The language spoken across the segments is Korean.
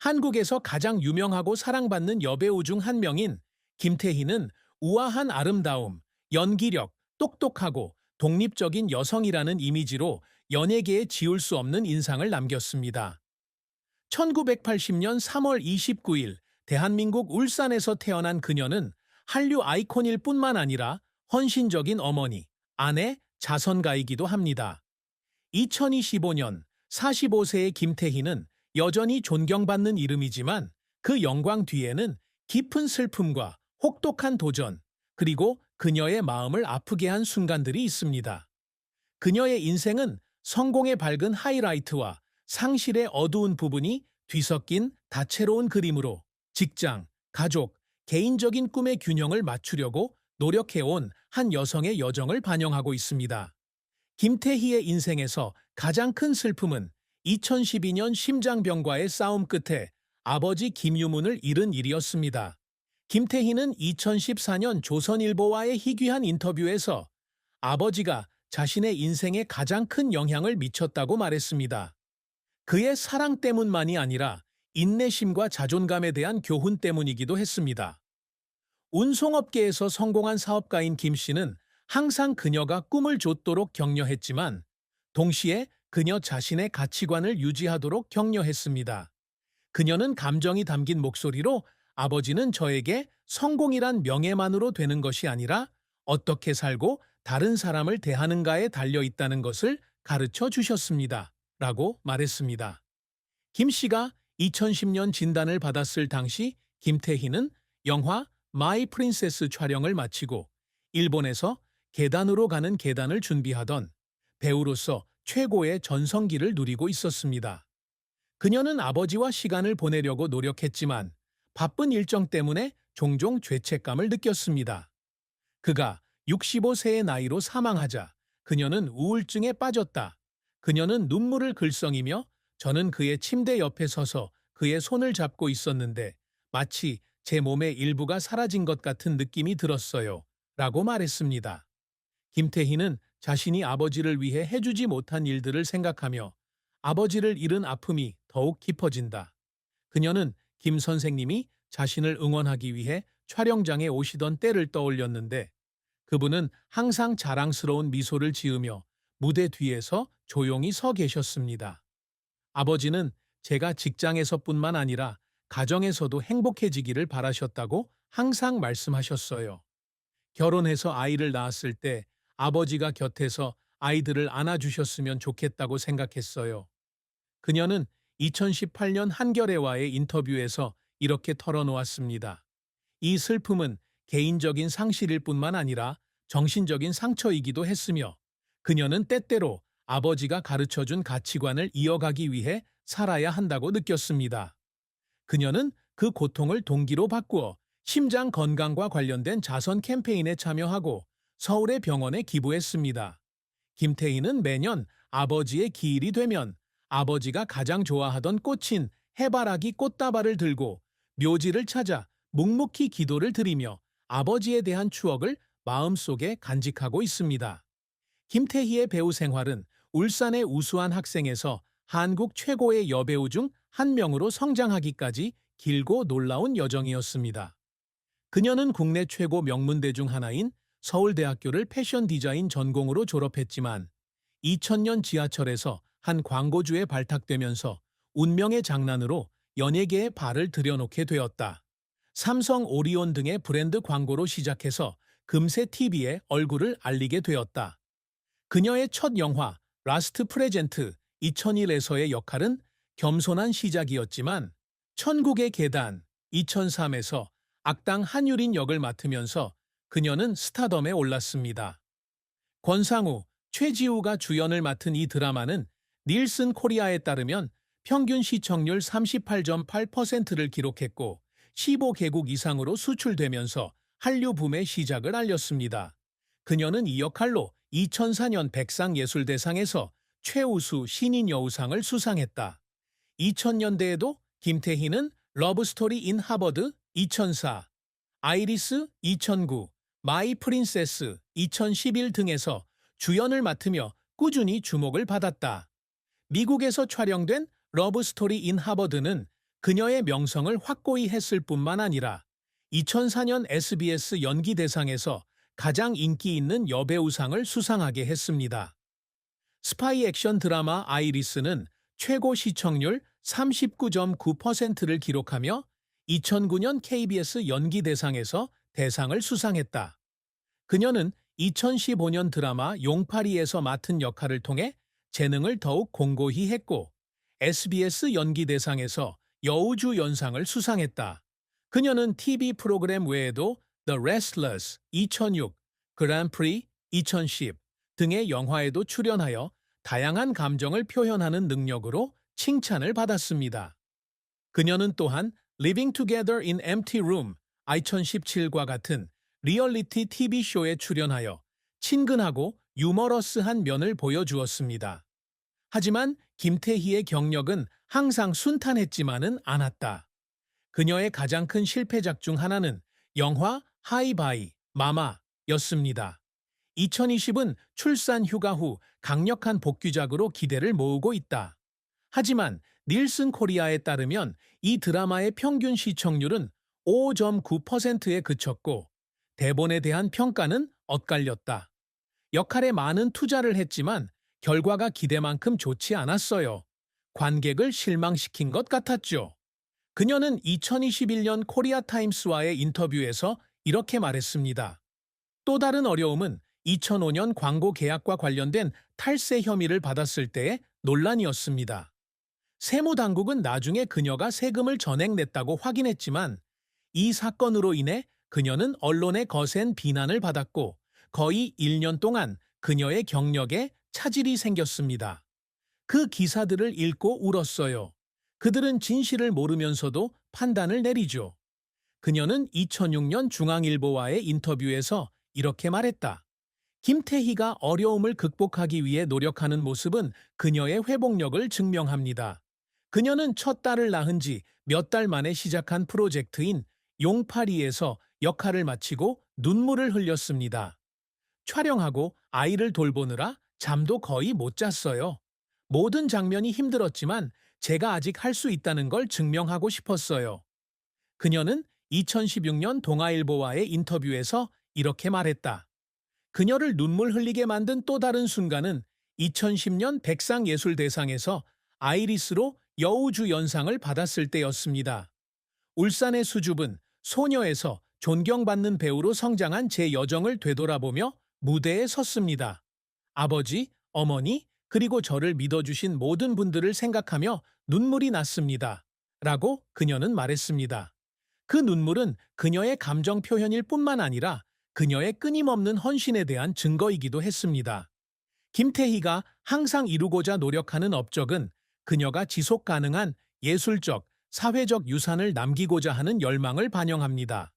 한국에서 가장 유명하고 사랑받는 여배우 중 한 명인 김태희는 우아한 아름다움, 연기력, 똑똑하고 독립적인 여성이라는 이미지로 연예계에 지울 수 없는 인상을 남겼습니다. 1980년 3월 29일 대한민국 울산에서 태어난 그녀는 한류 아이콘일 뿐만 아니라 헌신적인 어머니, 아내, 자선가이기도 합니다. 2025년 45세의 김태희는 여전히 존경받는 이름이지만 그 영광 뒤에는 깊은 슬픔과 혹독한 도전, 그리고 그녀의 마음을 아프게 한 순간들이 있습니다. 그녀의 인생은 성공의 밝은 하이라이트와 상실의 어두운 부분이 뒤섞인 다채로운 그림으로 직장, 가족, 개인적인 꿈의 균형을 맞추려고 노력해온 한 여성의 여정을 반영하고 있습니다. 김태희의 인생에서 가장 큰 슬픔은 2012년 심장병과의 싸움 끝에 아버지 김유문을 잃은 일이었습니다. 김태희는 2014년 조선일보와의 희귀한 인터뷰에서 아버지가 자신의 인생에 가장 큰 영향을 미쳤다고 말했습니다. 그의 사랑 때문만이 아니라 인내심과 자존감에 대한 교훈 때문이기도 했습니다. 운송업계에서 성공한 사업가인 김 씨는 항상 그녀가 꿈을 좇도록 격려했지만 동시에 그녀 자신의 가치관을 유지하도록 격려했습니다. 그녀는 감정이 담긴 목소리로 아버지는 저에게 성공이란 명예만으로 되는 것이 아니라 어떻게 살고 다른 사람을 대하는가에 달려 있다는 것을 가르쳐 주셨습니다. 라고 말했습니다. 김 씨가 2010년 진단을 받았을 당시 김태희는 영화 마이 프린세스 촬영을 마치고 일본에서 계단으로 가는 계단을 준비하던 배우로서 최고의 전성기를 누리고 있었습니다. 그녀는 아버지와 시간을 보내려고 노력했지만 바쁜 일정 때문에 종종 죄책감을 느꼈습니다. 그가 65세의 나이로 사망하자 그녀는 우울증에 빠졌다. 그녀는 눈물을 글썽이며 저는 그의 침대 옆에 서서 그의 손을 잡고 있었는데 마치 제 몸의 일부가 사라진 것 같은 느낌이 들었어요. 라고 말했습니다. 김태희는 자신이 아버지를 위해 해주지 못한 일들을 생각하며 아버지를 잃은 아픔이 더욱 깊어진다. 그녀는 김 선생님이 자신을 응원하기 위해 촬영장에 오시던 때를 떠올렸는데 그분은 항상 자랑스러운 미소를 지으며 무대 뒤에서 조용히 서 계셨습니다. 아버지는 제가 직장에서뿐만 아니라 가정에서도 행복해지기를 바라셨다고 항상 말씀하셨어요. 결혼해서 아이를 낳았을 때 아버지가 곁에서 아이들을 안아주셨으면 좋겠다고 생각했어요. 그녀는 2018년 한겨레와의 인터뷰에서 이렇게 털어놓았습니다. 이 슬픔은 개인적인 상실일 뿐만 아니라 정신적인 상처이기도 했으며 그녀는 때때로 아버지가 가르쳐준 가치관을 이어가기 위해 살아야 한다고 느꼈습니다. 그녀는 그 고통을 동기로 바꾸어 심장 건강과 관련된 자선 캠페인에 참여하고 서울의 병원에 기부했습니다. 김태희는 매년 아버지의 기일이 되면 아버지가 가장 좋아하던 꽃인 해바라기 꽃다발을 들고 묘지를 찾아 묵묵히 기도를 드리며 아버지에 대한 추억을 마음속에 간직하고 있습니다. 김태희의 배우 생활은 울산의 우수한 학생에서 한국 최고의 여배우 중 한 명으로 성장하기까지 길고 놀라운 여정이었습니다. 그녀는 국내 최고 명문대 중 하나인 서울대학교를 패션 디자인 전공으로 졸업했지만 2000년 지하철에서 한 광고주에 발탁되면서 운명의 장난으로 연예계에 발을 들여놓게 되었다. 삼성 오리온 등의 브랜드 광고로 시작해서 금세 TV에 얼굴을 알리게 되었다. 그녀의 첫 영화 라스트 프레젠트 2001에서의 역할은 겸손한 시작이었지만 천국의 계단 2003에서 악당 한유린 역을 맡으면서 그녀는 스타덤에 올랐습니다. 권상우, 최지우가 주연을 맡은 이 드라마는 닐슨 코리아에 따르면 평균 시청률 38.8%를 기록했고 15개국 이상으로 수출되면서 한류 붐의 시작을 알렸습니다. 그녀는 이 역할로 2004년 백상예술대상에서 최우수 신인 여우상을 수상했다. 2000년대에도 김태희는 러브스토리 인 하버드 2004, 아이리스 2009, 마이 프린세스 2011 등에서 주연을 맡으며 꾸준히 주목을 받았다. 미국에서 촬영된 러브스토리 인 하버드는 그녀의 명성을 확고히 했을 뿐만 아니라 2004년 SBS 연기대상에서 가장 인기 있는 여배우상을 수상하게 했습니다. 스파이 액션 드라마 아이리스는 최고 시청률 39.9%를 기록하며 2009년 KBS 연기대상에서 대상을 수상했다. 그녀는 2015년 드라마 용파리에서 맡은 역할을 통해 재능을 더욱 공고히 했고 SBS 연기대상에서 여우주 연상을 수상했다. 그녀는 TV 프로그램 외에도 The Restless 2006, 그랑프리 2010 등의 영화에도 출연하여 다양한 감정을 표현하는 능력으로 칭찬을 받았습니다. 그녀는 또한 Living Together in Empty Room 2017과 같은 리얼리티 TV쇼에 출연하여 친근하고 유머러스한 면을 보여주었습니다. 하지만 김태희의 경력은 항상 순탄했지만은 않았다. 그녀의 가장 큰 실패작 중 하나는 영화 하이바이 마마였습니다. 2020은 출산 휴가 후 강력한 복귀작으로 기대를 모으고 있다. 하지만 닐슨 코리아에 따르면 이 드라마의 평균 시청률은 5.9%에 그쳤고 대본에 대한 평가는 엇갈렸다. 역할에 많은 투자를 했지만 결과가 기대만큼 좋지 않았어요. 관객을 실망시킨 것 같았죠. 그녀는 2021년 코리아타임스와의 인터뷰에서 이렇게 말했습니다. 또 다른 어려움은 2005년 광고 계약과 관련된 탈세 혐의를 받았을 때의 논란이었습니다. 세무당국은 나중에 그녀가 세금을 전액냈다고 확인했지만 이 사건으로 인해 그녀는 언론의 거센 비난을 받았고 거의 1년 동안 그녀의 경력에 차질이 생겼습니다. 그 기사들을 읽고 울었어요. 그들은 진실을 모르면서도 판단을 내리죠. 그녀는 2006년 중앙일보와의 인터뷰에서 이렇게 말했다. 김태희가 어려움을 극복하기 위해 노력하는 모습은 그녀의 회복력을 증명합니다. 그녀는 첫 딸을 낳은 지 몇 달 만에 시작한 프로젝트인 용파리에서 역할을 마치고 눈물을 흘렸습니다. 촬영하고 아이를 돌보느라 잠도 거의 못 잤어요. 모든 장면이 힘들었지만 제가 아직 할 수 있다는 걸 증명하고 싶었어요. 그녀는 2016년 동아일보와의 인터뷰에서 이렇게 말했다. 그녀를 눈물 흘리게 만든 또 다른 순간은 2010년 백상예술대상에서 아이리스로 여우주 연상을 받았을 때였습니다. 울산의 수줍은 소녀에서 존경받는 배우로 성장한 제 여정을 되돌아보며 무대에 섰습니다. 아버지, 어머니, 그리고 저를 믿어주신 모든 분들을 생각하며 눈물이 났습니다. 라고 그녀는 말했습니다. 그 눈물은 그녀의 감정 표현일 뿐만 아니라 그녀의 끊임없는 헌신에 대한 증거이기도 했습니다. 김태희가 항상 이루고자 노력하는 업적은 그녀가 지속 가능한 예술적, 사회적 유산을 남기고자 하는 열망을 반영합니다.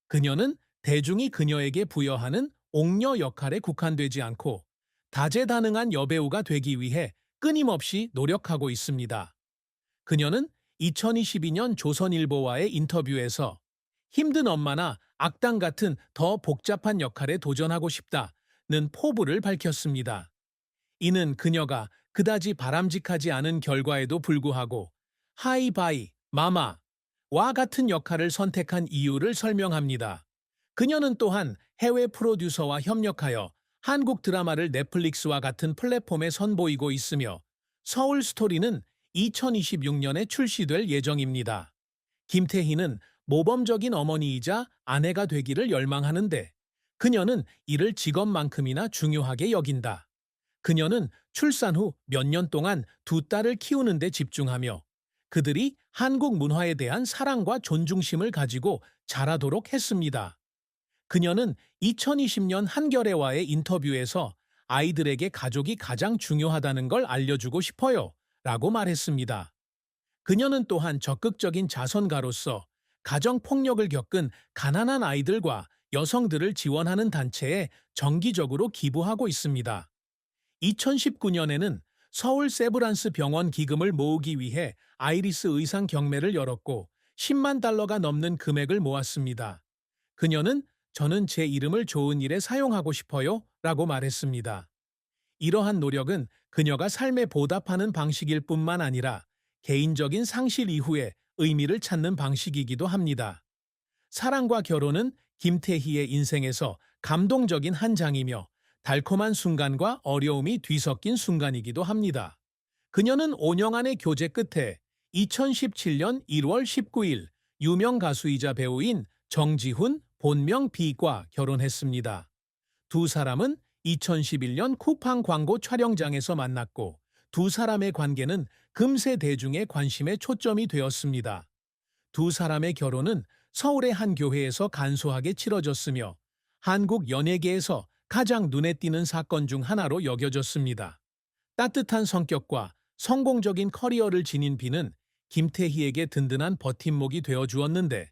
그녀는 대중이 그녀에게 부여하는 옥녀 역할에 국한되지 않고 다재다능한 여배우가 되기 위해 끊임없이 노력하고 있습니다. 그녀는 2022년 조선일보와의 인터뷰에서 힘든 엄마나 악당 같은 더 복잡한 역할에 도전하고 싶다는 포부를 밝혔습니다. 이는 그녀가 그다지 바람직하지 않은 결과에도 불구하고 하이바이, 마마와 같은 역할을 선택한 이유를 설명합니다. 그녀는 또한 해외 프로듀서와 협력하여 한국 드라마를 넷플릭스와 같은 플랫폼에 선보이고 있으며 서울 스토리는 2026년에 출시될 예정입니다. 김태희는 모범적인 어머니이자 아내가 되기를 열망하는데 그녀는 이를 직업만큼이나 중요하게 여긴다. 그녀는 출산 후 몇 년 동안 두 딸을 키우는 데 집중하며 그들이 한국 문화에 대한 사랑과 존중심을 가지고 자라도록 했습니다. 그녀는 2020년 한겨레와의 인터뷰에서 아이들에게 가족이 가장 중요하다는 걸 알려주고 싶어요 라고 말했습니다. 그녀는 또한 적극적인 자선가로서 가정폭력을 겪은 가난한 아이들과 여성들을 지원하는 단체에 정기적으로 기부하고 있습니다. 2019년에는 서울 세브란스 병원 기금을 모으기 위해 아이리스 의상 경매를 열었고 10만 달러가 넘는 금액을 모았습니다. 그녀는 저는 제 이름을 좋은 일에 사용하고 싶어요 라고 말했습니다. 이러한 노력은 그녀가 삶에 보답하는 방식일 뿐만 아니라 개인적인 상실 이후에 의미를 찾는 방식이기도 합니다. 사랑과 결혼은 김태희의 인생에서 감동적인 한 장이며 달콤한 순간과 어려움이 뒤섞인 순간이기도 합니다. 그녀는 5년간의 교제 끝에 2017년 1월 19일 유명 가수이자 배우인 정지훈 본명 비과 결혼했습니다. 두 사람은 2011년 쿠팡 광고 촬영장에서 만났고 두 사람의 관계는 금세 대중의 관심에 초점이 되었습니다. 두 사람의 결혼은 서울의 한 교회에서 간소하게 치러졌으며 한국 연예계에서 가장 눈에 띄는 사건 중 하나로 여겨졌습니다. 따뜻한 성격과 성공적인 커리어를 지닌 비는 김태희에게 든든한 버팀목이 되어 주었는데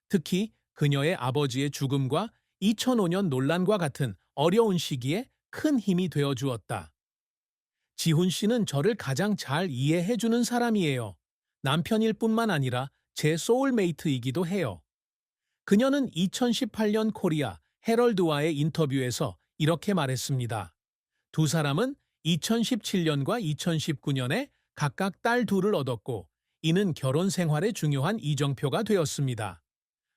특히 그녀의 아버지의 죽음과 2005년 논란과 같은 어려운 시기에 큰 힘이 되어 주었다. 지훈 씨는 저를 가장 잘 이해해 주는 사람이에요. 남편일 뿐만 아니라 제 소울메이트이기도 해요. 그녀는 2018년 코리아 헤럴드와의 인터뷰에서 이렇게 말했습니다. 두 사람은 2017년과 2019년에 각각 딸 둘을 얻었고 이는 결혼 생활에 중요한 이정표가 되었습니다.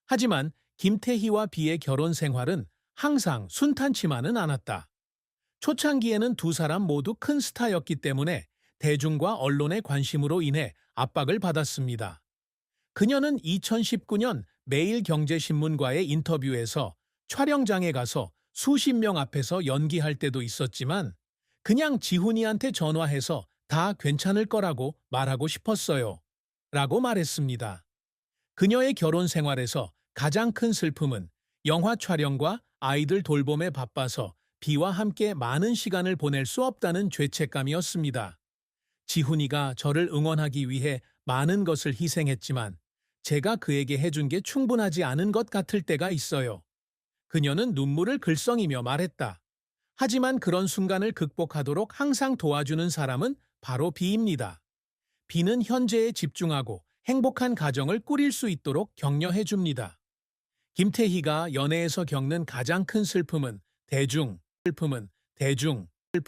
하지만 김태희와 비의 결혼 생활은 항상 순탄치만은 않았다. 초창기에는 두 사람 모두 큰 스타였기 때문에 대중과 언론의 관심으로 인해 압박을 받았습니다. 그녀는 2019년 매일경제신문과의 인터뷰에서 촬영장에 가서 수십 명 앞에서 연기할 때도 있었지만 그냥 지훈이한테 전화해서 다 괜찮을 거라고 말하고 싶었어요. 라고 말했습니다. 그녀의 결혼 생활에서 가장 큰 슬픔은 영화 촬영과 아이들 돌봄에 바빠서 비와 함께 많은 시간을 보낼 수 없다는 죄책감이었습니다. 지훈이가 저를 응원하기 위해 많은 것을 희생했지만 제가 그에게 해준 게 충분하지 않은 것 같을 때가 있어요. 그녀는 눈물을 글썽이며 말했다. 하지만 그런 순간을 극복하도록 항상 도와주는 사람은 바로 비입니다. 비는 현재에 집중하고 행복한 가정을 꾸릴 수 있도록 격려해 줍니다. 김태희가 연애에서 겪는 가장 큰 슬픔은 대중,